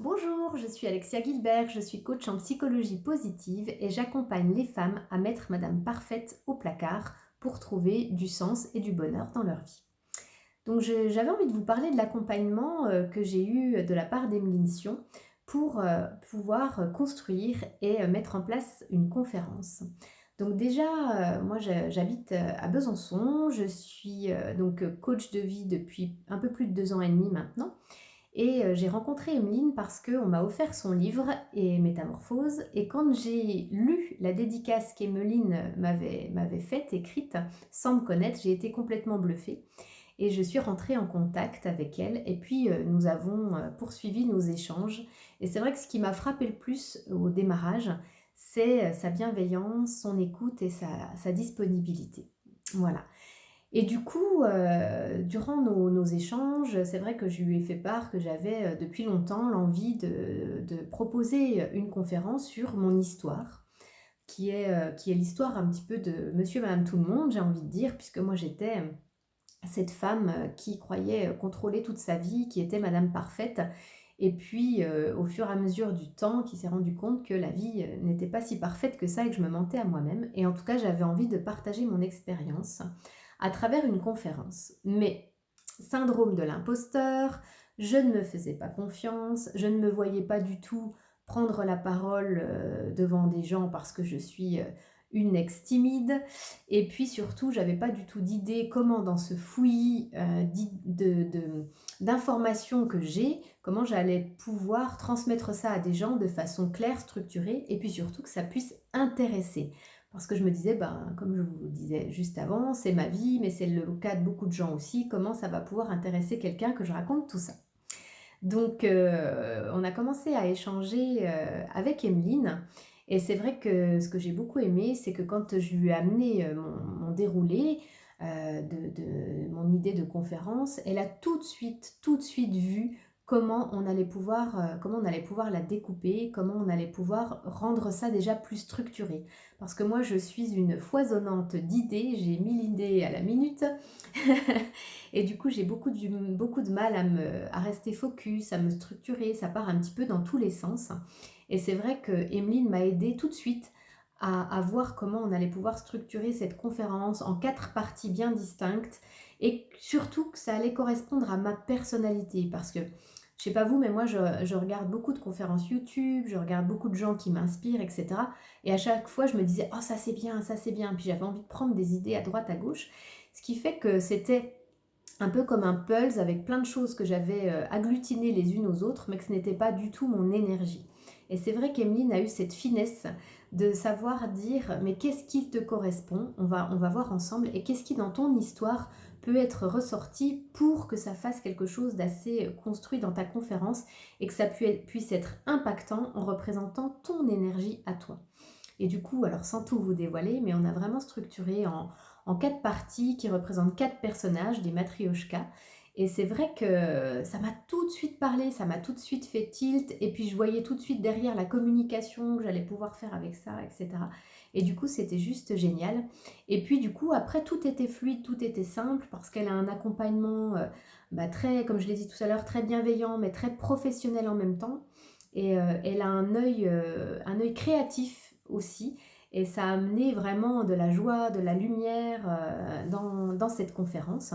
Bonjour, je suis Alexia Gilbert, je suis coach en psychologie positive et j'accompagne les femmes à mettre Madame Parfaite au placard pour trouver du sens et du bonheur dans leur vie. Donc j'avais envie de vous parler de l'accompagnement que j'ai eu de la part d'Emeline Sion pour pouvoir construire et mettre en place une conférence. Donc déjà, moi j'habite à Besançon, je suis donc coach de vie depuis un peu plus de 2 ans et demi maintenant. Et j'ai rencontré Emeline parce qu'on m'a offert son livre et Métamorphose et quand j'ai lu la dédicace qu'Emeline m'avait faite, écrite, sans me connaître, j'ai été complètement bluffée et je suis rentrée en contact avec elle et puis nous avons poursuivi nos échanges. Et c'est vrai que ce qui m'a frappé le plus au démarrage, c'est sa bienveillance, son écoute et sa disponibilité. Voilà. Et du coup, durant nos échanges, c'est vrai que je lui ai fait part que j'avais, depuis longtemps l'envie de proposer une conférence sur mon histoire, qui est l'histoire un petit peu de monsieur et madame tout le monde, j'ai envie de dire, puisque moi j'étais, cette femme, qui croyait, contrôler toute sa vie, qui était madame parfaite et puis, au fur et à mesure du temps, qui s'est rendu compte que la vie, n'était pas si parfaite que ça et que je me mentais à moi-même et en tout cas, j'avais envie de partager mon expérience à travers une conférence. Mais syndrome de l'imposteur, je ne me faisais pas confiance, je ne me voyais pas du tout prendre la parole, devant des gens parce que je suis, une ex timide et puis surtout, j'avais pas du tout d'idée comment dans ce fouillis, d'informations que j'ai, comment j'allais pouvoir transmettre ça à des gens de façon claire, structurée et puis surtout que ça puisse intéresser. Parce que je me disais, ben, comme je vous le disais juste avant, c'est ma vie, mais c'est le cas de beaucoup de gens aussi. Comment ça va pouvoir intéresser quelqu'un que je raconte tout ça? Donc, on a commencé à échanger avec Emeline. Et c'est vrai que ce que j'ai beaucoup aimé, c'est que quand je lui ai amené mon déroulé de mon idée de conférence, elle a tout de suite vu comment on allait pouvoir la découper, comment on allait pouvoir rendre ça déjà plus structuré. Parce que moi, je suis une foisonnante d'idées, j'ai 1000 idées à la minute. Et du coup, j'ai beaucoup de mal à rester focus, à me structurer, ça part un petit peu dans tous les sens. Et c'est vrai que Emeline m'a aidée tout de suite à voir comment on allait pouvoir structurer cette conférence en 4 parties bien distinctes et surtout que ça allait correspondre à ma personnalité. Parce que, je sais pas vous, mais moi je regarde beaucoup de conférences YouTube, je regarde beaucoup de gens qui m'inspirent, etc. Et à chaque fois, je me disais, oh ça c'est bien, ça c'est bien. Puis j'avais envie de prendre des idées à droite, à gauche. Ce qui fait que c'était un peu comme un pulse avec plein de choses que j'avais agglutinées les unes aux autres, mais que ce n'était pas du tout mon énergie. Et c'est vrai qu'Emeline a eu cette finesse de savoir dire, mais qu'est-ce qui te correspond? On va voir ensemble, et qu'est-ce qui dans ton histoire peut être ressorti pour que ça fasse quelque chose d'assez construit dans ta conférence et que ça puisse être impactant en représentant ton énergie à toi. Et du coup, alors sans tout vous dévoiler, mais on a vraiment structuré en 4 parties qui représentent 4 personnages, des matrioshkas. Et c'est vrai que ça m'a tout de suite parlé, ça m'a tout de suite fait tilt. Et puis je voyais tout de suite derrière la communication que j'allais pouvoir faire avec ça, etc. Et du coup, c'était juste génial. Et puis du coup, après, tout était fluide, tout était simple parce qu'elle a un accompagnement très, comme je l'ai dit tout à l'heure, très bienveillant, mais très professionnel en même temps. Et elle a un œil créatif aussi. Et ça a amené vraiment de la joie, de la lumière dans cette conférence.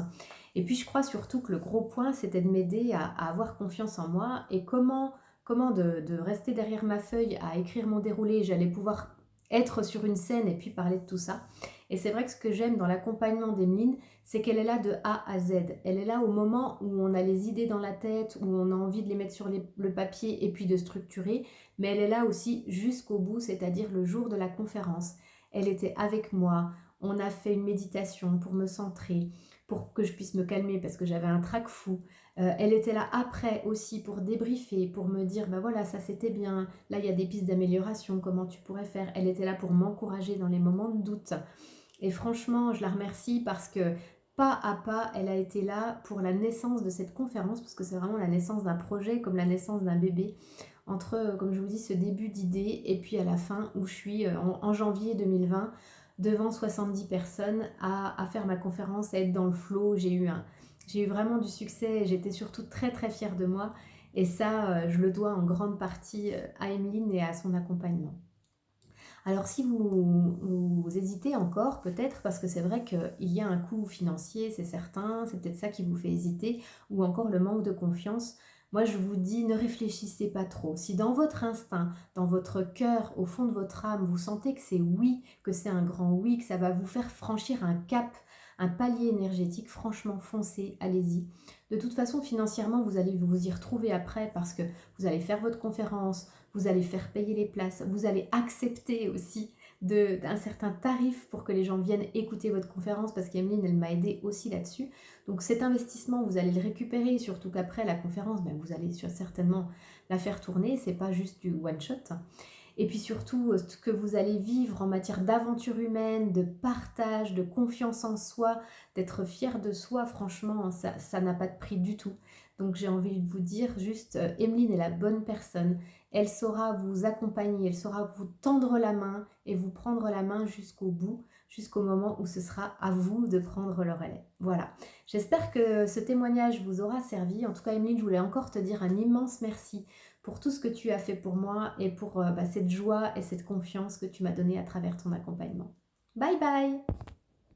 Et puis je crois surtout que le gros point, c'était de m'aider à avoir confiance en moi et comment de rester derrière ma feuille à écrire mon déroulé. J'allais pouvoir être sur une scène et puis parler de tout ça. Et c'est vrai que ce que j'aime dans l'accompagnement d'Emeline, c'est qu'elle est là de A à Z. Elle est là au moment où on a les idées dans la tête, où on a envie de les mettre sur le papier et puis de structurer, mais elle est là aussi jusqu'au bout, c'est-à-dire le jour de la conférence. Elle était avec moi, on a fait une méditation pour me centrer, pour que je puisse me calmer parce que j'avais un trac fou. Elle était là après aussi pour débriefer, pour me dire, bah voilà, ça c'était bien, là il y a des pistes d'amélioration, comment tu pourrais faire. Elle était là pour m'encourager dans les moments de doute. Et franchement, je la remercie parce que pas à pas, elle a été là pour la naissance de cette conférence, parce que c'est vraiment la naissance d'un projet, comme la naissance d'un bébé, entre, comme je vous dis, ce début d'idée et puis à la fin où je suis en janvier 2020 devant 70 personnes à faire ma conférence, à être dans le flow. J'ai eu vraiment du succès et j'étais surtout très très fière de moi. Et ça, je le dois en grande partie à Emeline et à son accompagnement. Alors si vous hésitez encore, peut-être parce que c'est vrai qu'il y a un coût financier, c'est certain, c'est peut-être ça qui vous fait hésiter, ou encore le manque de confiance. Moi, je vous dis, ne réfléchissez pas trop. Si dans votre instinct, dans votre cœur, au fond de votre âme, vous sentez que c'est oui, que c'est un grand oui, que ça va vous faire franchir un cap, un palier énergétique, franchement, foncez, allez-y. De toute façon, financièrement, vous allez vous y retrouver après parce que vous allez faire votre conférence, vous allez faire payer les places, vous allez accepter aussi d'un certain tarif pour que les gens viennent écouter votre conférence parce qu'Emeline, elle m'a aidé aussi là-dessus. Donc cet investissement, vous allez le récupérer, surtout qu'après la conférence, ben, vous allez certainement la faire tourner, c'est pas juste du one-shot. Et puis surtout, ce que vous allez vivre en matière d'aventure humaine, de partage, de confiance en soi, d'être fier de soi, franchement, ça n'a pas de prix du tout. Donc j'ai envie de vous dire juste, Emeline est la bonne personne. Elle saura vous accompagner, elle saura vous tendre la main et vous prendre la main jusqu'au bout, jusqu'au moment où ce sera à vous de prendre le relais. Voilà. J'espère que ce témoignage vous aura servi. En tout cas, Emeline, je voulais encore te dire un immense merci pour tout ce que tu as fait pour moi et pour cette joie et cette confiance que tu m'as donnée à travers ton accompagnement. Bye bye!